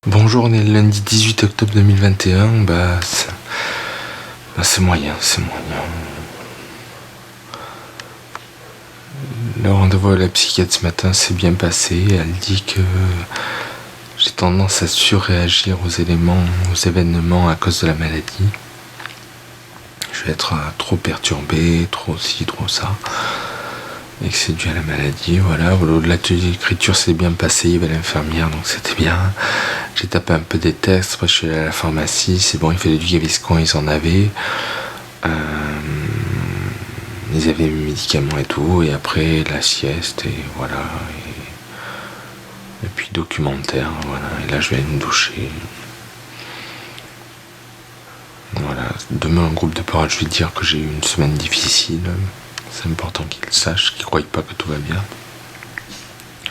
Bonjour, on est le lundi 18 octobre 2021, c'est moyen. Le rendez-vous à la psychiatre ce matin s'est bien passé. Elle dit que j'ai tendance à surréagir aux événements à cause de la maladie. Je vais être trop perturbé, trop ci, trop ça. Et que c'est dû à la maladie, voilà. L'atelier d'écriture s'est bien passé, il y avait l'infirmière, donc c'était bien. J'ai tapé un peu des textes, après je suis allé à la pharmacie, c'est bon, il fallait du Gaviscon, ils en avaient. Ils avaient mes médicaments et tout, et après la sieste, et voilà. Et puis documentaire, voilà. Et là je vais aller me doucher. Voilà. Demain, en groupe de parole, je vais dire que j'ai eu une semaine difficile. C'est important qu'ils le sachent, qu'ils ne croient pas que tout va bien.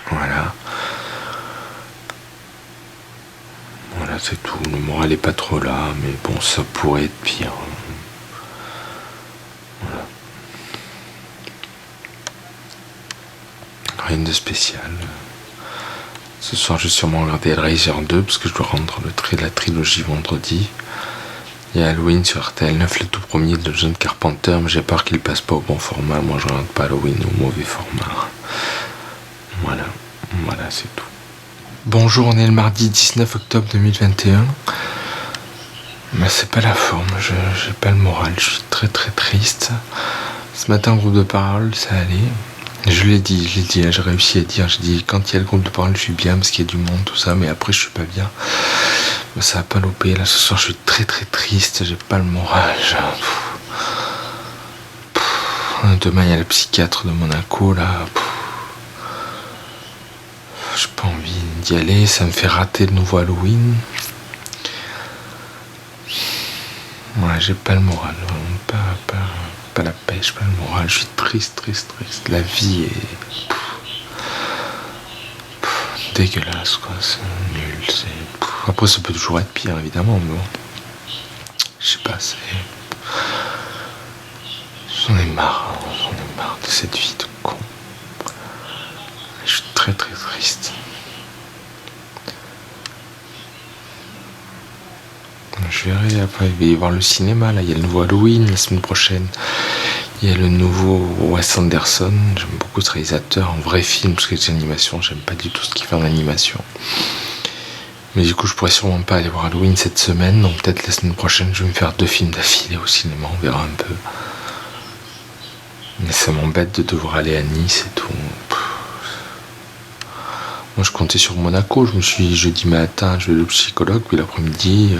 Voilà. Voilà, c'est tout. Le moral est pas trop là, mais bon, ça pourrait être pire. Voilà. Rien de spécial. Ce soir, je vais sûrement regarder Hellraiser 2, parce que je dois rendre le trait de la trilogie vendredi. Il y a Halloween sur RTL 9, le tout premier de John Carpenter, mais j'ai peur qu'il passe pas au bon format. Moi, je regarde pas Halloween au mauvais format. Voilà, c'est tout. Bonjour, on est le mardi 19 octobre 2021. Mais c'est pas la forme, j'ai pas le moral, je suis très très triste. Ce matin, au groupe de parole, ça allait. Je l'ai dit, là, j'ai réussi à dire, j'ai dit quand il y a le groupe de parole, je suis bien parce qu'il y a du monde, tout ça, mais après, je suis pas bien. Ça a pas loupé, là, ce soir, je suis très très triste, j'ai pas le moral. Demain, il y a le psychiatre de Monaco, là. J'ai pas envie d'y aller, ça me fait rater le nouveau Halloween. Ouais, j'ai pas le moral, pas la pêche, pas le moral, je suis triste. La vie est dégueulasse, quoi, c'est nul, Après, ça peut toujours être pire, évidemment, mais bon. Je sais pas, J'en ai marre de cette vie de con. Je suis très très triste. Je verrai après, il va y avoir le cinéma, là, il y a le nouveau Halloween la semaine prochaine. Il y a le nouveau Wes Anderson, j'aime beaucoup ce réalisateur, en vrai film, parce que c'est l'animation, j'aime pas du tout ce qu'il fait en animation. Mais du coup, je pourrais sûrement pas aller voir Halloween cette semaine, donc peut-être la semaine prochaine, je vais me faire 2 films d'affilée au cinéma, on verra un peu. Mais ça m'embête de devoir aller à Nice et tout. Moi, je comptais sur Monaco, je me suis dit jeudi matin, je vais au psychologue, puis l'après-midi,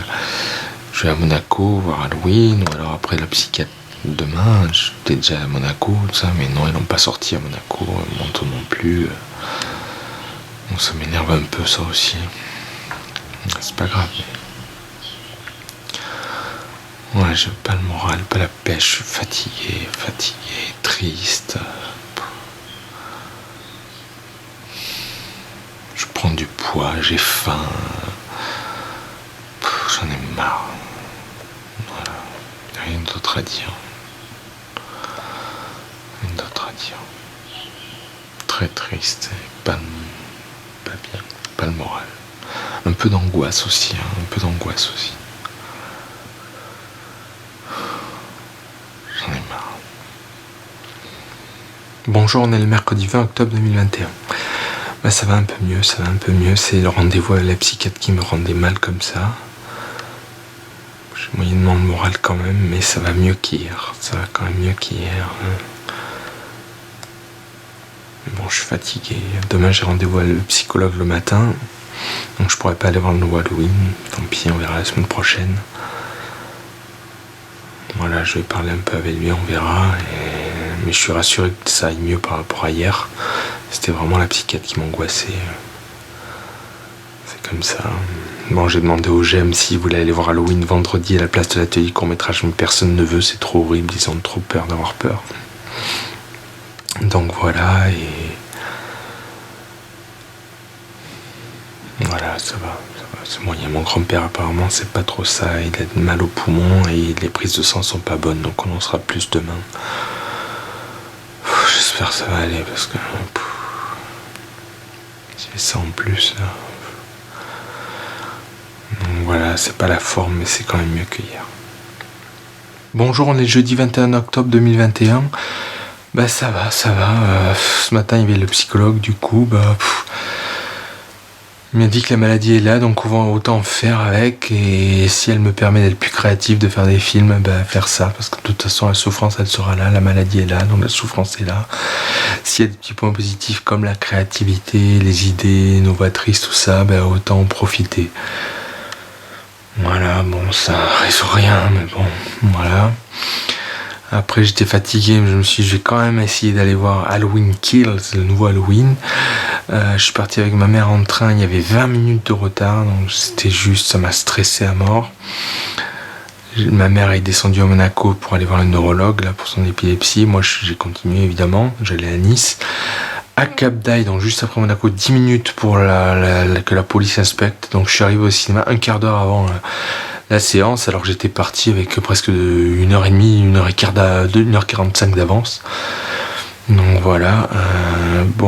je vais à Monaco voir Halloween, ou alors après la psychiatre. Demain, j'étais déjà à Monaco, tout ça, mais non, ils n'ont pas sorti à Monaco, Monto non plus. Donc ça m'énerve un peu, ça aussi. C'est pas grave. Ouais, j'ai pas le moral, pas la pêche, je suis fatigué, triste. Je prends du poids, j'ai faim. J'en ai marre. Voilà, rien d'autre à dire. Très triste, pas bien, pas le moral. Un peu d'angoisse aussi. J'en ai marre. Bonjour, on est le mercredi 20 octobre 2021. Ça va un peu mieux, c'est le rendez-vous avec la psychiatre qui me rendait mal comme ça. J'ai moyennement le moral quand même, mais ça va mieux qu'hier. Mais bon, je suis fatigué. Demain, j'ai rendez-vous avec le psychologue le matin. Donc je pourrais pas aller voir le nouveau Halloween. Tant pis, on verra la semaine prochaine. Voilà, je vais parler un peu avec lui, on verra. Mais je suis rassuré que ça aille mieux par rapport à hier. C'était vraiment la psychiatre qui m'angoissait. C'est comme ça. Bon, j'ai demandé au GEM s'il voulait aller voir Halloween vendredi à la place de l'atelier court-métrage, mais personne ne veut, c'est trop horrible, ils ont trop peur d'avoir peur. Donc voilà, et voilà, ça va, c'est moyen. Mon grand-père apparemment c'est pas trop ça, il a mal au poumon et les prises de sang sont pas bonnes, donc on en sera plus demain. J'espère que ça va aller parce que j'ai ça en plus là. voilà, c'est pas la forme, mais c'est quand même mieux que hier. Bonjour, on est jeudi 21 octobre 2021. Bah ça va. Ce matin, il y avait le psychologue, du coup, il m'a dit que la maladie est là, donc on va autant faire avec. Et si elle me permet d'être plus créative, de faire des films, faire ça. Parce que de toute façon, la souffrance, elle sera là, la maladie est là, donc la souffrance est là. S'il y a des petits points positifs comme la créativité, les idées novatrices, tout ça, autant en profiter. Voilà, bon, ça résout rien, mais bon, voilà. Après, j'étais fatigué, mais je me suis dit, je vais quand même essayer d'aller voir Halloween Kills, le nouveau Halloween. Je suis parti avec ma mère en train, il y avait 20 minutes de retard, donc c'était juste, ça m'a stressé à mort. Ma mère est descendue à Monaco pour aller voir le neurologue, là, pour son épilepsie. Moi, j'ai continué, évidemment, j'allais à Nice. À Cap d'Aille, donc juste après Monaco, 10 minutes pour que la police inspecte. Donc je suis arrivé au cinéma un quart d'heure avant la séance, alors que j'étais parti avec presque 1h30, 1h45 d'avance. Donc voilà,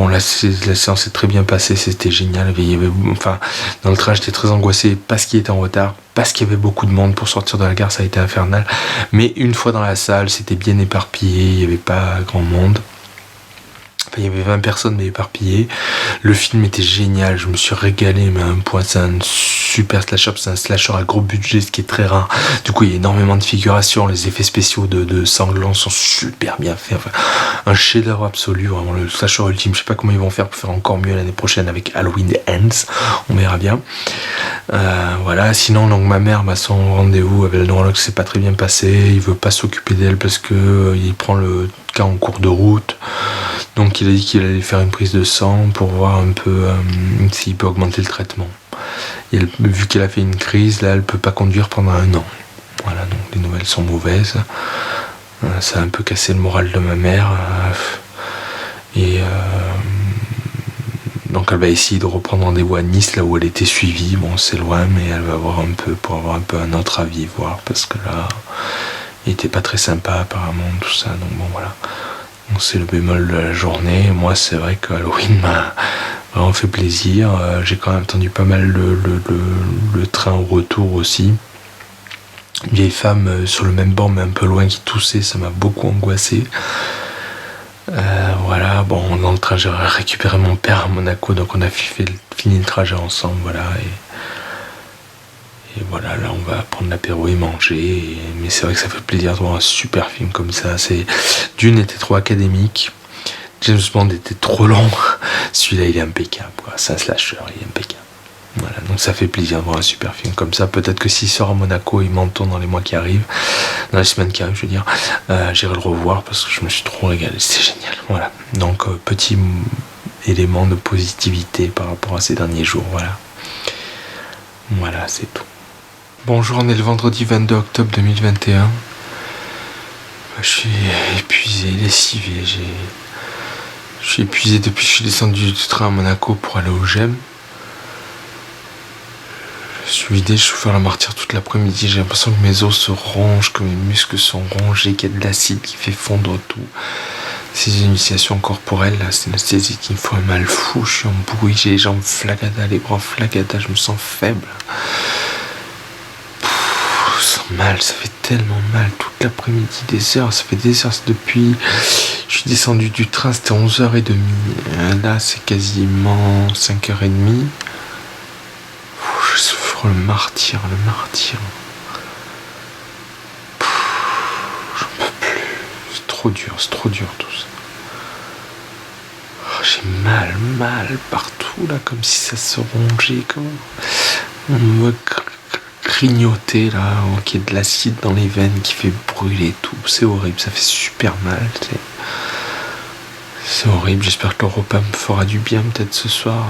la séance est très bien passée, c'était génial. Dans le train j'étais très angoissé parce qu'il était en retard, parce qu'il y avait beaucoup de monde. Pour sortir de la gare, ça a été infernal. Mais une fois dans la salle, c'était bien éparpillé, il n'y avait pas grand monde. Il y avait 20 personnes mais éparpillées. Le film était génial, je me suis régalé, mais à un point, c'est un super slasher, c'est un slasher à gros budget, ce qui est très rare. Du coup, il y a énormément de figurations, les effets spéciaux de sanglants sont super bien faits. Enfin, un chef-d'œuvre absolu, vraiment le slasher ultime. Je sais pas comment ils vont faire pour faire encore mieux l'année prochaine avec Halloween Ends, on verra bien. Voilà, sinon, donc ma mère, son rendez-vous avec le neurologue s'est pas très bien passé. Il veut pas s'occuper d'elle parce que il prend le cas en cours de route. Donc il a dit qu'il allait faire une prise de sang pour voir un peu s'il peut augmenter le traitement. Et vu qu'elle a fait une crise, là elle peut pas conduire pendant 1 an. Voilà, donc les nouvelles sont mauvaises. Ça a un peu cassé le moral de ma mère. Donc elle va essayer de reprendre rendez-vous à Nice, là où elle était suivie. Bon, c'est loin, mais elle va avoir pour avoir un peu un autre avis, voir, parce que là, il était pas très sympa apparemment, tout ça. Donc bon, voilà. Donc c'est le bémol de la journée. Moi, c'est vrai que Halloween m'a vraiment fait plaisir. J'ai quand même attendu pas mal le train au retour aussi. Une vieille femme sur le même banc, mais un peu loin, qui toussait, ça m'a beaucoup angoissé. Voilà, bon, dans le train, j'ai récupéré mon père à Monaco, donc on a fini le trajet ensemble, voilà. Et voilà, là on va prendre l'apéro et manger. Mais c'est vrai que ça fait plaisir de voir un super film comme ça. Dune était trop académique, James Bond était trop long. Celui-là il est impeccable, quoi. C'est un slasher, il est impeccable. Voilà, donc ça fait plaisir de voir un super film comme ça. Peut-être que s'il sort à Monaco, il m'entend dans les mois qui arrivent, dans les semaines qui arrivent, je veux dire, j'irai le revoir parce que je me suis trop régalé, c'est génial. Voilà, donc petit élément de positivité par rapport à ces derniers jours, voilà, c'est tout. Bonjour, on est le vendredi 22 octobre 2021. Je suis épuisé, lessivé. Je suis épuisé depuis que je suis descendu du train à Monaco pour aller au GEM. Je suis vidé, je vais faire la martyre toute l'après-midi. J'ai l'impression que mes os se rongent, que mes muscles sont rongés, qu'il y a de l'acide qui fait fondre tout. Ces initiations corporelles, là, c'est une anesthésie qui me fait un mal fou. Je suis en bruit, j'ai les jambes flagada, les bras flagada, je me sens faible. Mal, ça fait tellement mal toute l'après-midi, des heures, ça fait des heures, c'est depuis, je suis descendu du train, c'était 11h30, là c'est quasiment 5h30, je souffre le martyr, j'en peux plus, c'est trop dur tout ça. J'ai mal partout là, comme si ça se rongeait, comme on me grignoter là, qu'il y a de l'acide dans les veines qui fait brûler tout, c'est horrible, ça fait super mal, c'est horrible. J'espère que le repas me fera du bien peut-être ce soir.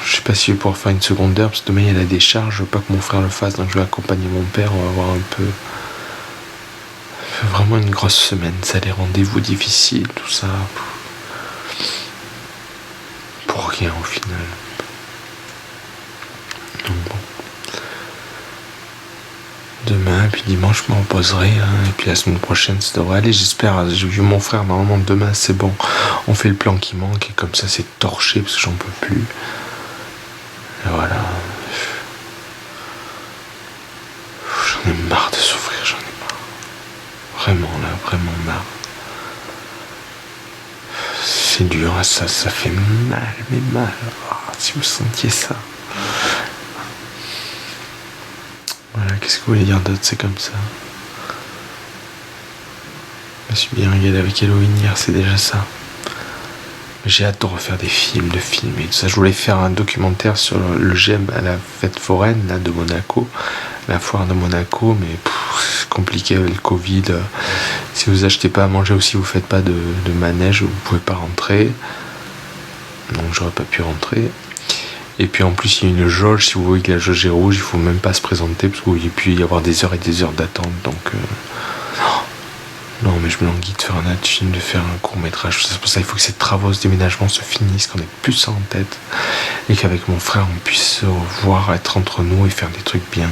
Je sais pas si je vais pouvoir faire une seconde heure parce que demain il y a la décharge, je veux pas que mon frère le fasse, donc je vais accompagner mon père, on va voir un peu. Vraiment une grosse semaine, ça, les rendez-vous difficiles, tout ça, pour rien au final. Donc bon. Demain, puis dimanche, je me reposerai, et puis la semaine prochaine, ça devrait aller, j'espère. J'ai vu mon frère, normalement, demain, c'est bon. On fait le plan qui manque, et comme ça, c'est torché, parce que j'en peux plus. Et voilà. ai marre de souffrir, j'en ai marre. Vraiment là, vraiment marre. C'est dur, ça fait mal, mais mal. Oh, si vous sentiez ça. Voilà, qu'est-ce que vous voulez dire d'autre, c'est comme ça. Je me suis bien régalé avec Halloween hier, c'est déjà ça. J'ai hâte de refaire des films, de filmer tout ça. Je voulais faire un documentaire sur le GEM à la fête foraine là, de Monaco, la foire de Monaco, mais c'est compliqué avec le Covid. Si vous achetez pas à manger ou si vous faites pas de manège, vous pouvez pas rentrer. Donc j'aurais pas pu rentrer. Et puis en plus il y a une jauge, si vous voyez que la jauge est rouge, il faut même pas se présenter parce qu'il peut y avoir des heures et des heures d'attente. Donc non, mais je me languis de faire un autre film, de faire un court-métrage. C'est pour ça qu'il faut que ces travaux, ce déménagement se finissent, qu'on ait plus ça en tête. Et qu'avec mon frère, on puisse se revoir, être entre nous et faire des trucs bien.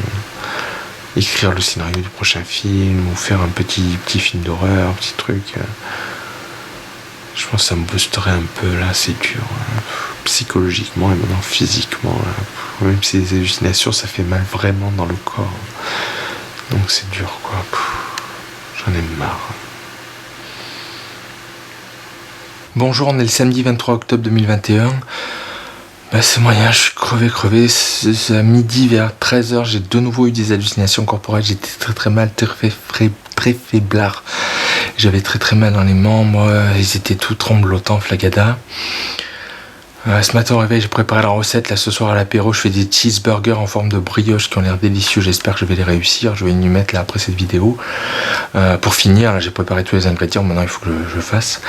Écrire le scénario du prochain film, ou faire un petit film d'horreur, un petit truc. Je pense que ça me boosterait un peu, là, c'est dur. Psychologiquement et maintenant physiquement. Là. Même si les hallucinations, ça fait mal vraiment dans le corps. Donc c'est dur, quoi. J'en ai marre. Bonjour, on est le samedi 23 octobre 2021. C'est moyen, je suis crevé. C'est à midi vers 13h, j'ai de nouveau eu des hallucinations corporelles. J'étais très mal, très faiblard. J'avais très mal dans les membres, ils étaient tout tremblotants, flagada. Ce matin au réveil, j'ai préparé la recette. Là, ce soir à l'apéro, je fais des cheeseburgers en forme de brioche qui ont l'air délicieux. J'espère que je vais les réussir. Je vais y mettre là après cette vidéo. Pour finir, là, j'ai préparé tous les ingrédients. Maintenant, il faut que je fasse.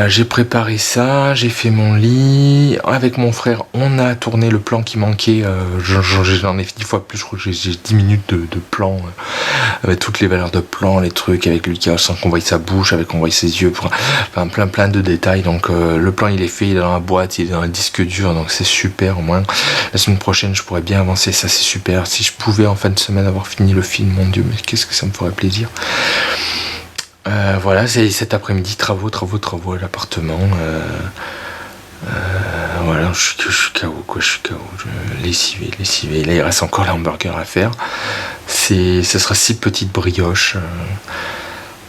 J'ai préparé ça, j'ai fait mon lit. Avec mon frère, on a tourné le plan qui manquait. J'en ai fait 10 fois plus. Je crois que j'ai 10 minutes de plan. Avec toutes les valeurs de plan, les trucs, avec lui sans qu'on voie sa bouche, avec qu'on voie ses yeux. Enfin, plein de détails. Donc, le plan, il est fait, il est dans la boîte, il est dans le disque dur. Donc, c'est super au moins. La semaine prochaine, je pourrais bien avancer. Ça, c'est super. Si je pouvais en fin de semaine avoir fini le film, mon Dieu, mais qu'est-ce que ça me ferait plaisir. Voilà, c'est cet après-midi, travaux à l'appartement. Voilà, je suis KO, quoi, je suis KO. Lessivé. Là, il reste encore les hamburgers à faire. Ce sera 6 petites brioches.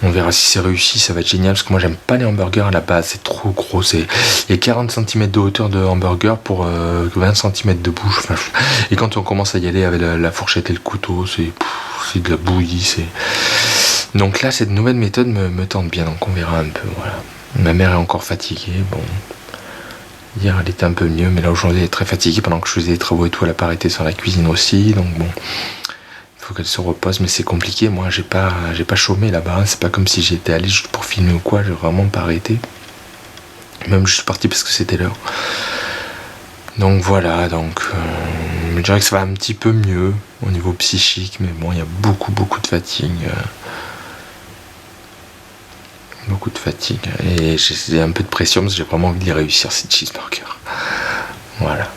On verra si c'est réussi, ça va être génial. Parce que moi, j'aime pas les hamburgers à la base, c'est trop gros. Il y a 40 cm de hauteur de hamburger pour 20 cm de bouche. Enfin, et quand on commence à y aller avec la fourchette et le couteau, c'est de la bouillie, Donc là, cette nouvelle méthode me tente bien, donc on verra un peu, voilà. Ma mère est encore fatiguée, bon. Hier, elle était un peu mieux, mais là, aujourd'hui, elle est très fatiguée pendant que je faisais les travaux et tout. Elle a pas arrêté sur la cuisine aussi, donc bon. Il faut qu'elle se repose, mais c'est compliqué. Moi, j'ai pas chômé là-bas, hein. C'est pas comme si j'étais allé juste pour filmer ou quoi, j'ai vraiment pas arrêté. Même je suis parti parce que c'était l'heure. Donc voilà, je dirais que ça va un petit peu mieux au niveau psychique, mais bon, il y a beaucoup de fatigue. Beaucoup de fatigue et j'ai un peu de pression parce que j'ai vraiment envie de les réussir ces cheeseburgers. Voilà.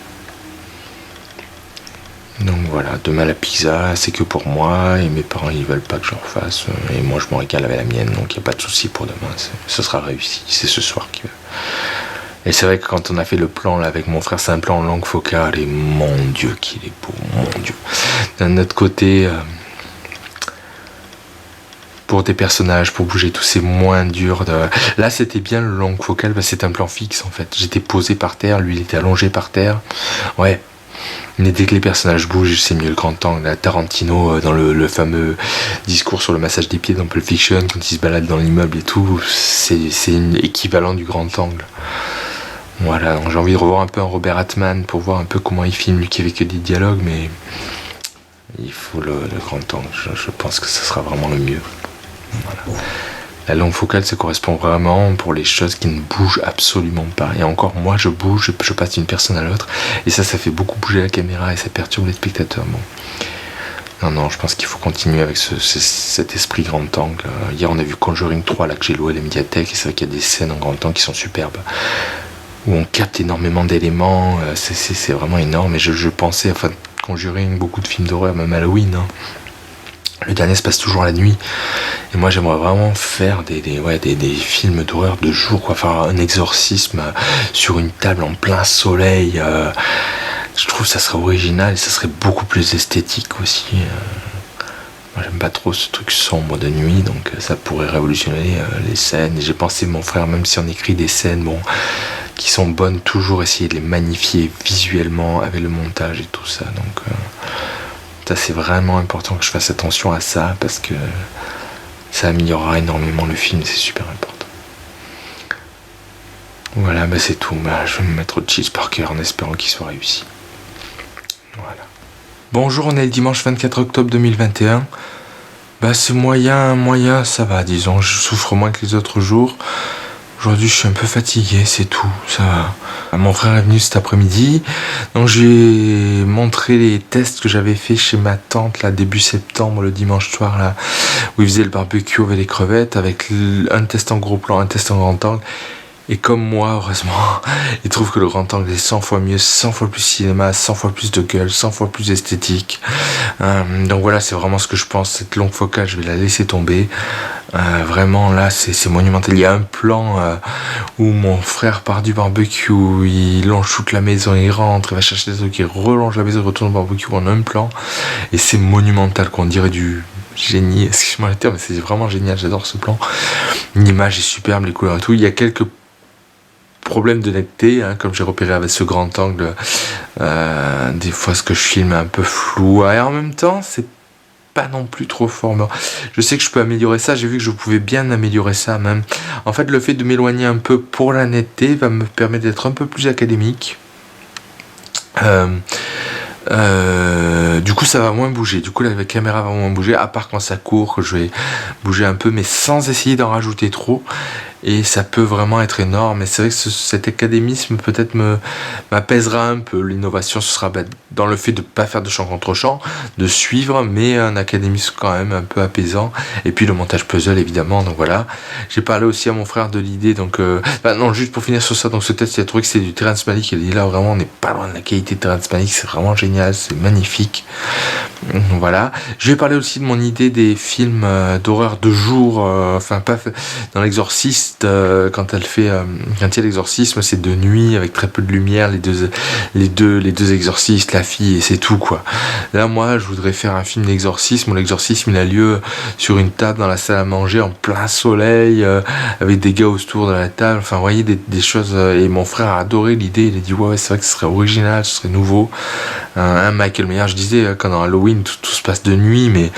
Donc voilà, demain la pizza c'est que pour moi et mes parents ils veulent pas que j'en fasse et moi je me régale avec la mienne, donc il n'y a pas de souci pour demain, ce sera réussi, c'est ce soir qui va. Et c'est vrai que quand on a fait le plan là avec mon frère, c'est un plan en langue focale et mon Dieu qu'il est beau, mon Dieu. D'un autre côté, pour des personnages, pour bouger tout, c'est moins dur. Là, c'était bien le langue focal, parce que c'est un plan fixe en fait. J'étais posé par terre, lui il était allongé par terre. Ouais. Mais dès que les personnages bougent, c'est mieux le grand angle. Là, Tarantino, dans le fameux discours sur le massage des pieds dans Pulp Fiction, quand il se balade dans l'immeuble et tout, c'est équivalent du grand angle. Voilà, donc j'ai envie de revoir un peu un Robert Altman pour voir un peu comment il filme, lui qui avait que des dialogues, mais il faut le grand angle. Je pense que ce sera vraiment le mieux. Voilà. La longue focale, ça correspond vraiment pour les choses qui ne bougent absolument pas. Et encore, moi, je bouge, je passe d'une personne à l'autre. Et ça fait beaucoup bouger la caméra et ça perturbe les spectateurs. Bon. Non, je pense qu'il faut continuer avec cet esprit grand angle. Hier, on a vu Conjuring 3, là, que j'ai loué à la médiathèque. Et c'est vrai qu'il y a des scènes en grand angle qui sont superbes. Où on capte énormément d'éléments. C'est vraiment énorme. Et je pensais, enfin, Conjuring, beaucoup de films d'horreur, même Halloween, hein. Le dernier se passe toujours la nuit. Et moi j'aimerais vraiment faire des films d'horreur de jour, quoi. Faire un exorcisme sur une table en plein soleil. Je trouve que ça serait original et ça serait beaucoup plus esthétique aussi. Moi, j'aime pas trop ce truc sombre de nuit, donc ça pourrait révolutionner les scènes. Et j'ai pensé, mon frère, même si on écrit des scènes, bon, qui sont bonnes, toujours essayer de les magnifier visuellement avec le montage et tout ça. Donc ça, c'est vraiment important que je fasse attention à ça, parce que ça améliorera énormément le film, c'est super important. Voilà, bah c'est tout. Bah, je vais me mettre au cheese Parker en espérant qu'il soit réussi. Voilà. Bonjour, on est le dimanche 24 octobre 2021. Bah c'est moyen, ça va, disons. Je souffre moins que les autres jours. Aujourd'hui, je suis un peu fatigué, c'est tout, ça va. Mon frère est venu cet après-midi, donc j'ai montré les tests que j'avais fait chez ma tante, là, début septembre, le dimanche soir, là, où il faisait le barbecue avec les crevettes, avec un test en gros plan, un test en grand angle. Et comme moi, heureusement, il trouve que le grand angle est 100 fois mieux, 100 fois plus cinéma, 100 fois plus de gueule, 100 fois plus esthétique. Donc voilà, c'est vraiment ce que je pense. Cette longue focale, je vais la laisser tomber. Vraiment, là, c'est monumental. Il y a un plan où mon frère part du barbecue, il longe toute la maison, il rentre, il va chercher des trucs, il relonge la maison, il retourne au barbecue en un plan. Et c'est monumental, qu'on dirait du génie. Excuse-moi le terme, mais c'est vraiment génial, j'adore ce plan. L'image est superbe, les couleurs et tout. Il y a quelques problème de netteté, comme j'ai repéré avec ce grand angle, des fois ce que je filme est un peu flou, et en même temps c'est pas non plus trop fort. Je sais que je peux améliorer ça, j'ai vu que je pouvais bien améliorer ça même. En fait, le fait de m'éloigner un peu pour la netteté va me permettre d'être un peu plus académique. Du coup ça va moins bouger, du coup la caméra va moins bouger, à part quand ça court que je vais bouger un peu, mais sans essayer d'en rajouter trop, et ça peut vraiment être énorme. Et c'est vrai que cet académisme peut-être m'apaisera un peu. L'innovation, ce sera dans le fait de ne pas faire de champ contre champ, de suivre, mais un académisme quand même un peu apaisant. Et puis le montage puzzle, évidemment. Donc voilà, j'ai parlé aussi à mon frère de l'idée, donc non, juste pour finir sur ça, donc ce test, il a trouvé que c'est du Terrence Malick. Il a dit là vraiment on n'est pas loin de la qualité de Terrence Malick, c'est vraiment génial, c'est magnifique. Voilà, je vais parler aussi de mon idée des films d'horreur de jour, enfin pas dans l'Exorciste. Quand il y a l'exorcisme, c'est de nuit avec très peu de lumière, les deux exorcistes, la fille, et c'est tout quoi. Là moi je voudrais faire un film d'exorcisme où l'exorcisme il a lieu sur une table dans la salle à manger en plein soleil, avec des gars autour de la table, enfin vous voyez des choses, et mon frère a adoré l'idée, il a dit ouais c'est vrai que ce serait original, ce serait nouveau. Michael Myers, je disais quand dans Halloween tout se passe de nuit, mais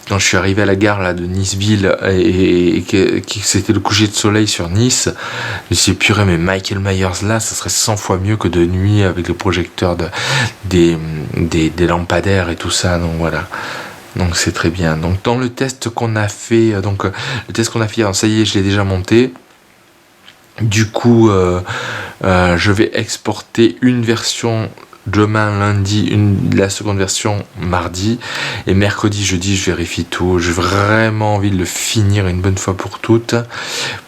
quand je suis arrivé à la gare là, de Niceville et que c'était le coucher de soleil sur Nice, je me suis dit purée, mais Michael Myers là, ça serait 100 fois mieux que de nuit avec le projecteur des lampadaires et tout ça. Donc voilà. Donc c'est très bien. Donc dans le test qu'on a fait, ça y est, je l'ai déjà monté. Du coup, je vais exporter une version demain lundi, la seconde version mardi, et mercredi, jeudi, je vérifie tout. J'ai vraiment envie de le finir une bonne fois pour toutes,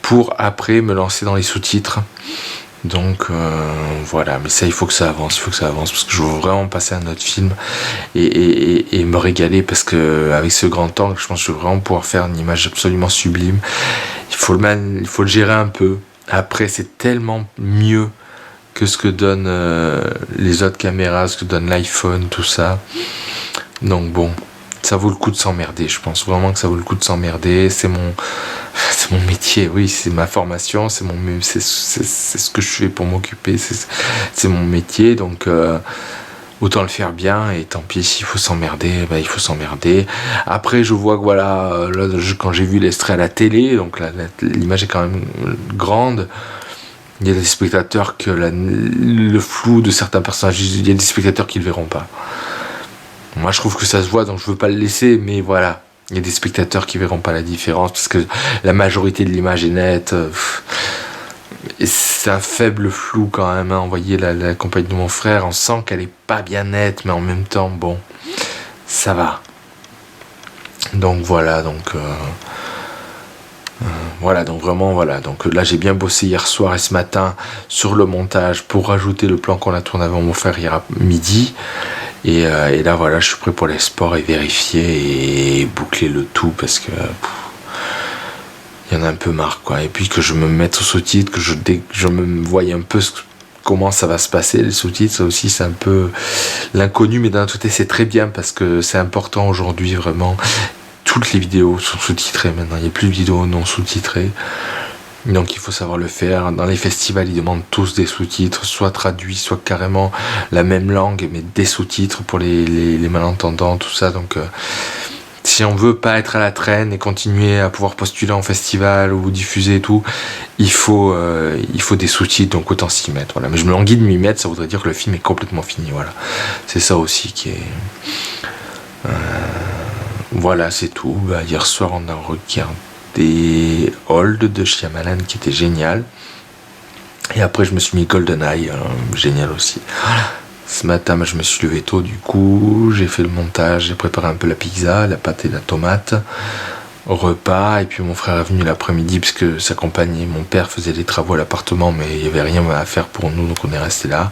pour après me lancer dans les sous-titres. Donc voilà, mais ça il faut que ça avance, parce que je veux vraiment passer à un autre film et me régaler, parce que avec ce grand angle, je pense que je vais vraiment pouvoir faire une image absolument sublime. Il faut le gérer un peu. Après, c'est tellement mieux que ce que donnent les autres caméras, ce que donne l'iPhone, tout ça. Donc bon, ça vaut le coup de s'emmerder. Je pense vraiment que ça vaut le coup de s'emmerder. C'est mon métier, oui, c'est ma formation, c'est ce que je fais pour m'occuper. C'est mon métier, donc autant le faire bien, et tant pis s'il faut s'emmerder, il faut s'emmerder. Après je vois que voilà, là, quand j'ai vu l'extrait à la télé, donc l'image est quand même grande. Il y a des spectateurs que le flou de certains personnages, il y a des spectateurs qui le verront pas. Moi je trouve que ça se voit, donc je veux pas le laisser, mais voilà. Il y a des spectateurs qui verront pas la différence, parce que la majorité de l'image est nette. Et c'est un faible flou quand même, hein. Vous voyez la compagne de mon frère, on sent qu'elle est pas bien nette, mais en même temps, bon, ça va. Donc voilà, voilà, donc vraiment, voilà. Donc là, j'ai bien bossé hier soir et ce matin sur le montage pour rajouter le plan qu'on a tourné avant mon frère hier à midi. Et là, voilà, je suis prêt pour l'export et vérifier et boucler le tout, parce que il y en a un peu marre, quoi. Et puis que je me mette au sous-titre, que je me voie un peu comment ça va se passer, les sous-titres. Ça aussi, c'est un peu l'inconnu, mais d'un autre côté, c'est très bien, parce que c'est important aujourd'hui, vraiment. toutes les vidéos sont sous-titrées maintenant, il n'y a plus de vidéos non sous-titrées. Donc il faut savoir le faire. Dans les festivals, ils demandent tous des sous-titres, soit traduits, soit carrément la même langue, mais des sous-titres pour les malentendants, tout ça. Donc si on veut pas être à la traîne et continuer à pouvoir postuler en festival ou diffuser et tout, il faut des sous-titres, donc autant s'y mettre. Voilà. Mais je me languis de m'y mettre, ça voudrait dire que le film est complètement fini. Voilà. C'est ça aussi qui est... voilà, c'est tout. Bah, hier soir, on a regardé Old de Shyamalan qui était génial. Et après, je me suis mis GoldenEye, génial aussi. Voilà. Ce matin, je me suis levé tôt, du coup, j'ai fait le montage, j'ai préparé un peu la pizza, la pâte et la tomate, repas, et puis mon frère est venu l'après-midi parce que sa compagne et mon père faisaient des travaux à l'appartement, mais il n'y avait rien à faire pour nous, donc on est resté là.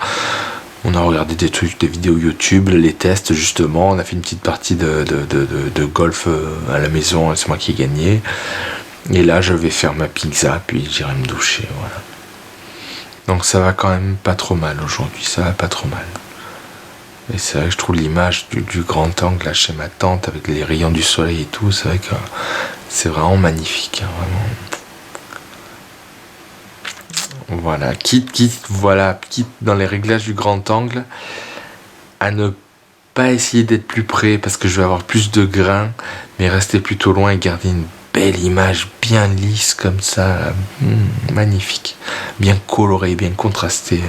On a regardé des trucs, des vidéos YouTube, les tests justement, on a fait une petite partie de golf à la maison, c'est moi qui ai gagné. Et là, je vais faire ma pizza, puis j'irai me doucher, voilà. Donc ça va quand même pas trop mal aujourd'hui, ça va pas trop mal. Et c'est vrai que je trouve l'image du grand angle là chez ma tante avec les rayons du soleil et tout, c'est vrai que c'est vraiment magnifique, hein, vraiment. Voilà, quitte dans les réglages du grand angle à ne pas essayer d'être plus près parce que je vais avoir plus de grains, mais rester plutôt loin et garder une belle image bien lisse comme ça, magnifique, bien colorée, bien contrastée.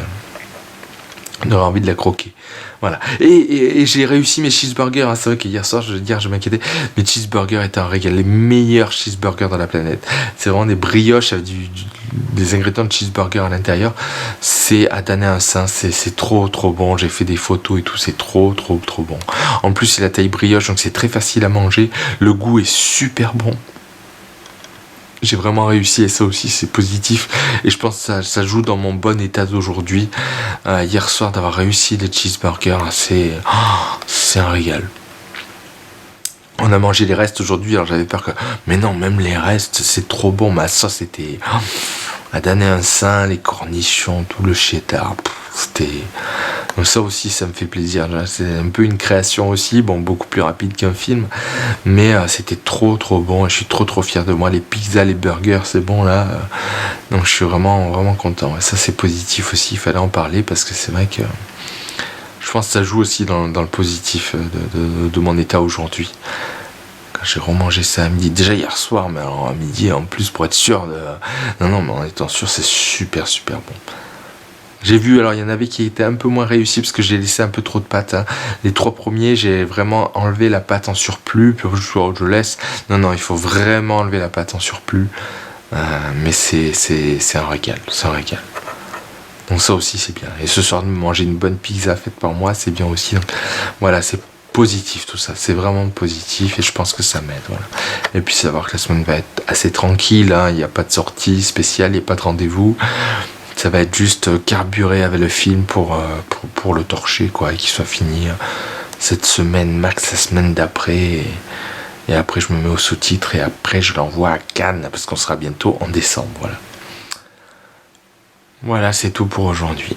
On aurait envie de la croquer. Voilà. Et j'ai réussi mes cheeseburgers. Hein. C'est vrai qu'hier soir, je m'inquiétais. Mes cheeseburgers étaient un régal. Les meilleurs cheeseburgers dans la planète. C'est vraiment des brioches avec des ingrédients de cheeseburger à l'intérieur. C'est à damner un sein. C'est trop bon. J'ai fait des photos et tout. C'est trop bon. En plus, c'est la taille brioche, donc c'est très facile à manger. Le goût est super bon. J'ai vraiment réussi et ça aussi c'est positif et je pense que ça joue dans mon bon état d'aujourd'hui. Hier soir d'avoir réussi les cheeseburgers, c'est un régal. On a mangé les restes aujourd'hui, alors j'avais peur que... Mais non, même les restes, c'est trop bon. Ma sauce était à damner un sein, les cornichons, tout le cheddar. C'était... Donc ça aussi, ça me fait plaisir. C'est un peu une création aussi, bon, beaucoup plus rapide qu'un film. Mais c'était trop bon et je suis trop fier de moi. Les pizzas, les burgers, c'est bon là. Donc je suis vraiment content. Et ça, c'est positif aussi, il fallait en parler parce que c'est vrai que... Je pense que ça joue aussi dans le positif de mon état aujourd'hui. Quand j'ai remangé ça à midi, déjà hier soir, mais alors à midi en plus pour être sûr de... Non, mais en étant sûr, c'est super bon. J'ai vu, alors il y en avait qui étaient un peu moins réussis parce que j'ai laissé un peu trop de pâte. Hein. Les 3 premiers, j'ai vraiment enlevé la pâte en surplus, puis je laisse. Non, il faut vraiment enlever la pâte en surplus. Mais c'est un régal, Donc ça aussi c'est bien. Et ce soir de manger une bonne pizza faite par moi, c'est bien aussi. Donc voilà, c'est positif tout ça. C'est vraiment positif et je pense que ça m'aide. Voilà. Et puis savoir que la semaine va être assez tranquille. Hein. Il n'y a pas de sortie spéciale, il n'y a pas de rendez-vous. Ça va être juste carburé avec le film pour le torcher quoi, et qu'il soit fini cette semaine, max la semaine d'après. Et après je me mets au sous-titre et après je l'envoie à Cannes parce qu'on sera bientôt en décembre. Voilà, c'est tout pour aujourd'hui.